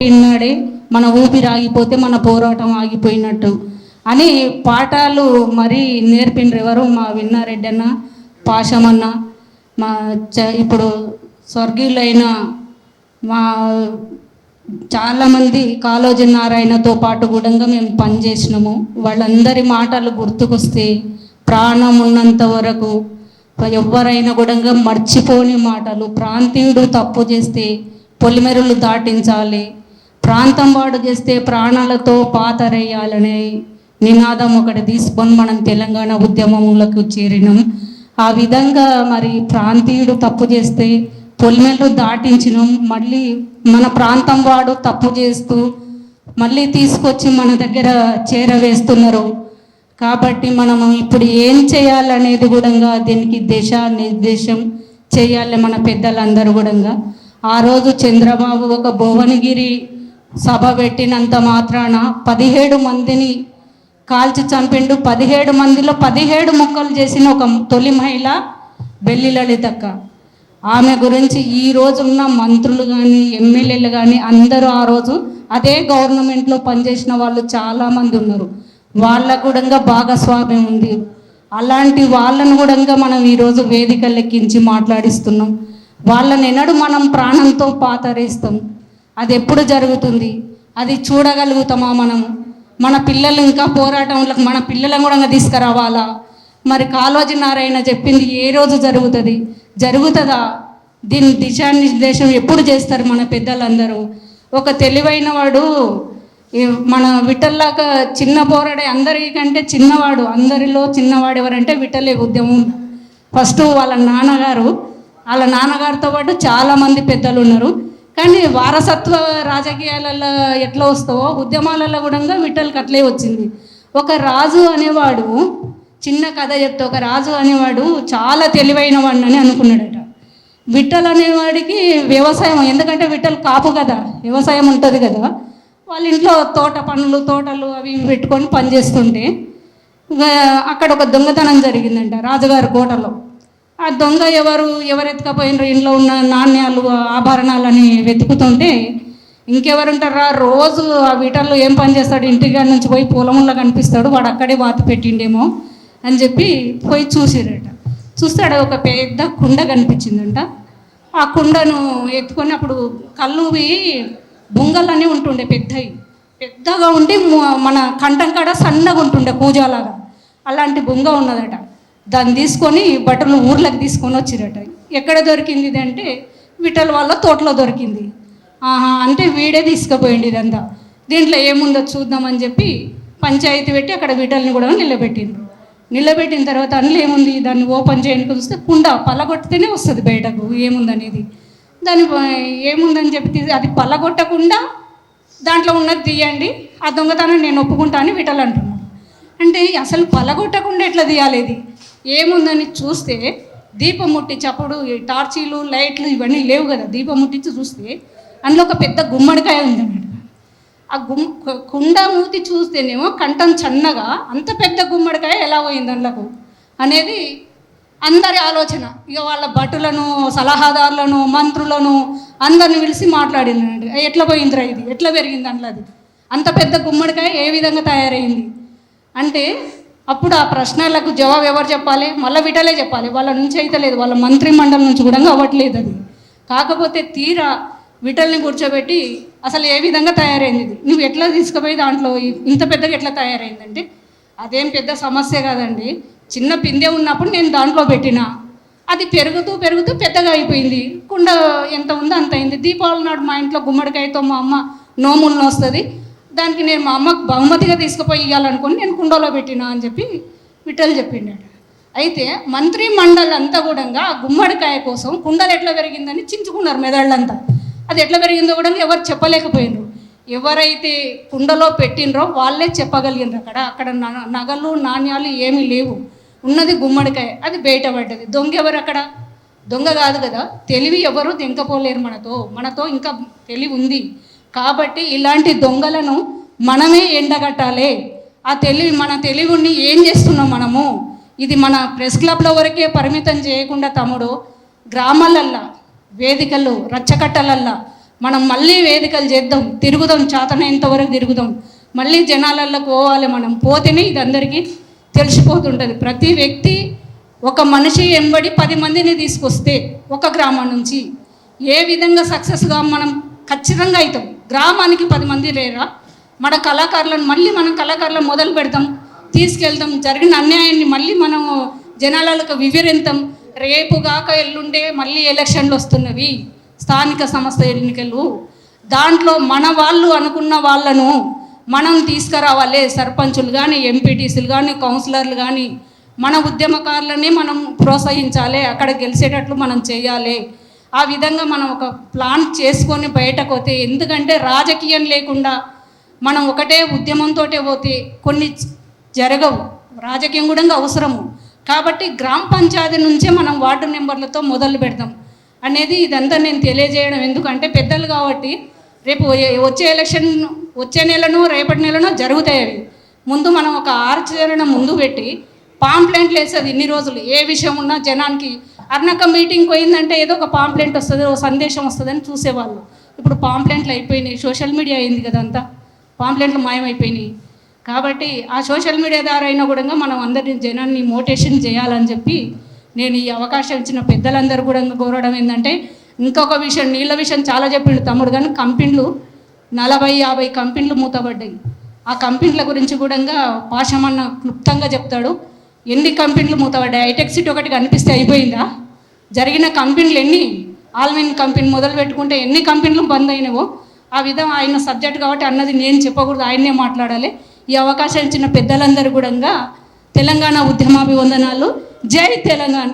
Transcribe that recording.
ఈనాడే మన ఊపిరి ఆగిపోతే మన పోరాటం ఆగిపోయినట్టు అని పాఠాలు మరీ నేర్పిండ్రు. ఎవరు? మా విన్నారెడ్డి అన్న, పాషమన్న, మా ఇప్పుడు స్వర్గీయులైన మా చాలామంది కాళోజీ నారాయణతో పాటు కూడా మేము పనిచేసినాము. వాళ్ళందరి మాటలు గుర్తుకొస్తే ప్రాణం ఉన్నంత వరకు ఎవరైనా కూడా మర్చిపోని మాటలు. ప్రాంతీయుడు తప్పు చేస్తే పొలిమెరులు దాటించాలి, ప్రాంతం వాడు చేస్తే ప్రాణాలతో పాతరేయాలనే నినాదం ఒకటి తీసుకొని మనం తెలంగాణ ఉద్యమంలోకి చేరినాం. ఆ విధంగా మరి ప్రాంతీయుడు తప్పు చేస్తే పొలిమెరులు దాటించినాం. మళ్ళీ మన ప్రాంతం వాడు తప్పు చేస్తూ మళ్ళీ తీసుకొచ్చి మన దగ్గర చేరవేస్తున్నారు. కాబట్టి మనము ఇప్పుడు ఏం చేయాలనేది కూడా దీనికి నిర్దేశం చేయాలి మన పెద్దలందరూ కూడా. ఆ రోజు చంద్రబాబు ఒక భువనగిరి సభ పెట్టినంత మాత్రాన 17 మందిని కాల్చి చంపిండు. 17 మందిలో 17 ముక్కలు చేసిన ఒక తొలి మహిళ బెల్లి లలితక్క. ఆమె గురించి ఈ రోజున్న మంత్రులు కానీ ఎమ్మెల్యేలు కానీ అందరూ ఆ రోజు అదే గవర్నమెంట్లో పనిచేసిన వాళ్ళు చాలామంది ఉన్నారు. వాళ్ళకు కూడా భాగస్వామ్యం ఉంది. అలాంటి వాళ్ళను కూడా మనం ఈరోజు వేదికలెక్కించి మాట్లాడిస్తున్నాం. వాళ్ళని ఎన్నడూ మనం ప్రాణంతో పాతరేస్తాం. అది ఎప్పుడు జరుగుతుంది? అది చూడగలుగుతామా మనము? మన పిల్లలు ఇంకా పోరాటంలోకి మన పిల్లలను కూడా తీసుకురావాలా? మరి కాళోజీ నారాయణ చెప్పింది ఏ రోజు జరుగుతుంది? జరుగుతుందా? దీని దిశానిర్దేశం ఎప్పుడు చేస్తారు మన పెద్దలందరూ? ఒక తెలివైన వాడు మన విఠల్లాగా చిన్న పోరాడే అందరికంటే చిన్నవాడు, అందరిలో చిన్నవాడు ఎవరంటే విఠలే. ఉద్యమం ఫస్ట్ వాళ్ళ నాన్నగారితో పాటు చాలామంది పెద్దలు ఉన్నారు. కానీ వారసత్వ రాజకీయాలలో ఎట్లా వస్తావో ఉద్యమాలలో కూడా విఠల్కి అట్లే వచ్చింది. ఒక రాజు అనేవాడు, చిన్న కథ చెప్తే, ఒక రాజు అనేవాడు చాలా తెలివైన వాడిని అని అనుకున్నాడట. విఠల్ అనేవాడికి వ్యవసాయం, ఎందుకంటే విఠల్ కాపు కదా, వ్యవసాయం ఉంటుంది కదా. వాళ్ళ ఇంట్లో తోటలు అవి పెట్టుకొని పనిచేస్తుంటే అక్కడ ఒక దొంగతనం జరిగిందంట రాజుగారి కోటలో. ఆ దొంగ ఎవరు ఎత్తుకపోయినారు? ఇంట్లో ఉన్న నాణ్యాలు ఆభరణాలని వెతుకుతుంటే ఇంకెవరుంటారా, రోజు ఆ వీటల్లో ఏం పని చేస్తాడు, ఇంటికాడ నుంచి పోయి పొలంలో కనిపిస్తాడు, వాడు అక్కడే వాత పెట్టిండేమో అని చెప్పి పోయి చూసిరట. చూస్తాడు ఒక పెద్ద కుండ కనిపించిందంట. ఆ కుండను ఎత్తుకొని అప్పుడు కళ్ళువి బొంగలన్నీ ఉంటుండే, పెద్దగా ఉండి మన కంఠం కాడ సన్నగా ఉంటుండే కూజాలాగా. అలాంటి బొంగ ఉన్నదట. దాన్ని తీసుకొని బట్టలు ఊర్లోకి తీసుకొని వచ్చిరట. ఎక్కడ దొరికింది ఇది అంటే విఠల్ వాళ్ళ తోటలో దొరికింది. అంటే వీడే తీసుకుపోయింది ఇదంతా. దీంట్లో ఏముందో చూద్దామని చెప్పి పంచాయతీ పెట్టి అక్కడ విఠల్ని కూడా నిలబెట్టిన తర్వాత అందులో ఏముంది, దాన్ని ఓపెన్ చేయడానికి చూస్తే కుండ పలగొట్టితేనే వస్తుంది బయటకు ఏముందనేది. దాని ఏముందని చెప్పి అది పలగొట్టకుండా దాంట్లో ఉన్నది తీయండి, ఆ దొంగతనం నేను ఒప్పుకుంటా అని విఠల్ అంటున్నాడు. అంటే అసలు పలగొట్టకుండా ఎట్లా తీయాలి? ఏముందని చూస్తే దీపం ముట్టించి, అప్పుడు టార్చీలు లైట్లు ఇవన్నీ లేవు కదా, దీపం ముట్టించి చూస్తే అందులో ఒక పెద్ద గుమ్మడికాయ ఉందన్నమాట. ఆ కుండ మూతి చూస్తేనేమో కంఠం చన్నగా, అంత పెద్ద గుమ్మడికాయ ఎలా పోయింది అందులోకు అనేది అందరి ఆలోచన. ఇక వాళ్ళ భటులను, సలహాదారులను, మంత్రులను అందరిని పిలిచి మాట్లాడిందండి. ఎట్లా పోయిందిరా ఇది, ఎట్లా పెరిగింది అందులో, అది అంత పెద్ద గుమ్మడికాయ ఏ విధంగా తయారైంది అంటే అప్పుడు ఆ ప్రశ్నలకు జవాబు ఎవరు చెప్పాలి? మళ్ళీ విఠలే చెప్పాలి. వాళ్ళ నుంచి అయితే లేదు, వాళ్ళ మంత్రి మండలి నుంచి కూడా అవ్వట్లేదు అది. కాకపోతే తీరా విఠల్ని కూర్చోబెట్టి అసలు ఏ విధంగా తయారైంది ఇది, నువ్వు ఎట్లా తీసుకుపోయి దాంట్లో ఇంత పెద్దగా ఎట్లా తయారైందంటే, అదేం పెద్ద సమస్య కాదండి, చిన్న పిందె ఉన్నప్పుడు నేను దాంట్లో పెట్టినా, అది పెరుగుతూ పెద్దగా అయిపోయింది, కుండ ఎంత ఉందో అంత అయింది. దీపావళి నాడు మా ఇంట్లో గుమ్మడికాయతో మా అమ్మ నోములను వస్తుంది, దానికి నేను మా అమ్మకు బహుమతిగా తీసుకుపోయి ఇవ్వాలనుకుని నేను కుండలో పెట్టినా అని చెప్పి విఠల్ చెప్పిండాడు. అయితే మంత్రి మండలి అంతా కూడా ఆ గుమ్మడికాయ కోసం కుండలు ఎట్లా పెరిగిందని చించుకున్నారు మెదళ్ళంతా. అది ఎట్లా పెరిగిందో కూడా ఎవరు చెప్పలేకపోయినారు. ఎవరైతే కుండలో పెట్టినరో వాళ్ళే చెప్పగలిగినారు. అక్కడ నగలు నాణ్యాలు ఏమీ లేవు, ఉన్నది గుమ్మడికాయ, అది బయటపడ్డది. దొంగ ఎవరు? అక్కడ దొంగ కాదు కదా, తెలివి ఎవరు తెంకపోలేరు. మనతో ఇంకా తెలివి ఉంది. కాబట్టి ఇలాంటి దొంగలను మనమే ఎండగట్టాలి. మన తెలివిని ఏం చేస్తున్నాం మనము? ఇది మన ప్రెస్ క్లబ్ల వరకే పరిమితం చేయకుండా తమ్ముడు, గ్రామాలల్లో వేదికలు రచ్చకట్టలల్లా మనం మళ్ళీ వేదికలు చేద్దాం, తిరుగుదాం, చేతనైనంత వరకు తిరుగుదాం, మళ్ళీ జనాలలోకి పోవాలి. మనం పోతేనే ఇది అందరికీ తెలిసిపోతుంటుంది. ప్రతి వ్యక్తి ఒక మనిషి ఎంబడి 10 మందిని తీసుకొస్తే ఒక గ్రామం నుంచి ఏ విధంగా సక్సెస్గా మనం ఖచ్చితంగా అవుతాం. గ్రామానికి 10 మంది లేరా, మన కళాకారులను మళ్ళీ మనం కళాకారులను మొదలు పెడతాం, తీసుకెళ్తాం, జరిగిన అన్యాయాన్ని మళ్ళీ మనం జనాలకు వివరిస్తాం. రేపు కాక ఎల్లుండే మళ్ళీ ఎలక్షన్లు వస్తున్నవి, స్థానిక సంస్థ ఎన్నికలు. దాంట్లో మన వాళ్ళు అనుకున్న వాళ్ళను మనం తీసుకురావాలి. సర్పంచులు కానీ, ఎంపీటీసీలు కానీ, కౌన్సిలర్లు కానీ, మన ఉద్యమకారులని మనం ప్రోత్సహించాలి, అక్కడ గెలిచేటట్లు మనం చేయాలి. ఆ విధంగా మనం ఒక ప్లాన్ చేసుకొని బయటకు పోతే, ఎందుకంటే రాజకీయం లేకుండా మనం ఒకటే ఉద్యమంతో పోతే కొన్ని జరగవు. రాజకీయం కూడా అవసరము. కాబట్టి గ్రామ పంచాయతీ నుంచే మనం వార్డు మెంబర్లతో మొదలు పెడతాం అనేది ఇదంతా నేను తెలియజేయడం. ఎందుకంటే పెద్దలు కాబట్టి రేపు వచ్చే ఎలక్షన్ వచ్చే నెలను రేపటి నెలను జరుగుతాయి. అవి ముందు మనం ఒక ఆచరణ ముందు పెట్టి పాంప్లెంట్లు వేసేది ఇన్ని రోజులు ఏ విషయం ఉన్నా జనానికి. అర్నక మీటింగ్ పోయిందంటే ఏదో ఒక పాంప్లెంట్ వస్తుంది, ఒక సందేశం వస్తుందని చూసేవాళ్ళు. ఇప్పుడు పాంప్లెంట్లు అయిపోయినాయి, సోషల్ మీడియా అయింది కదా, అంతా పాంప్లెంట్లు మాయమైపోయినాయి. కాబట్టి ఆ సోషల్ మీడియా ద్వారా అయినా కూడా మనం అందరినీ జనాన్ని మోటివేషన్ చేయాలని చెప్పి నేను ఈ అవకాశం ఇచ్చిన పెద్దలందరూ కూడా కోరడం ఏంటంటే, ఇంకొక విషయం, నీళ్ళ విషయం చాలా చెప్పిండు తమ్ముడు, కానీ కంపెనీలు 40-50 కంపెనీలు మూతపడ్డాయి. ఆ కంపెనీల గురించి కూడా పాషమన్న క్లుప్తంగా చెప్తాడు. ఎన్ని కంపెనీలు మూతపడ్డాయి? హైటెక్ సిటీ ఒకటి కనిపిస్తే అయిపోయిందా? జరిగిన కంపెనీలు ఎన్ని, ఆల్మిన్ కంపెనీ మొదలు పెట్టుకుంటే ఎన్ని కంపెనీలు బంద్ అయినవో ఆ విధంగా ఆయన సబ్జెక్ట్ కాబట్టి అన్నది నేను చెప్పకూడదు, ఆయన్నే మాట్లాడాలి. ఈ అవకాశం ఇచ్చిన పెద్దలందరూ కూడా తెలంగాణ ఉద్యమాభివందనాలు. జై తెలంగాణ.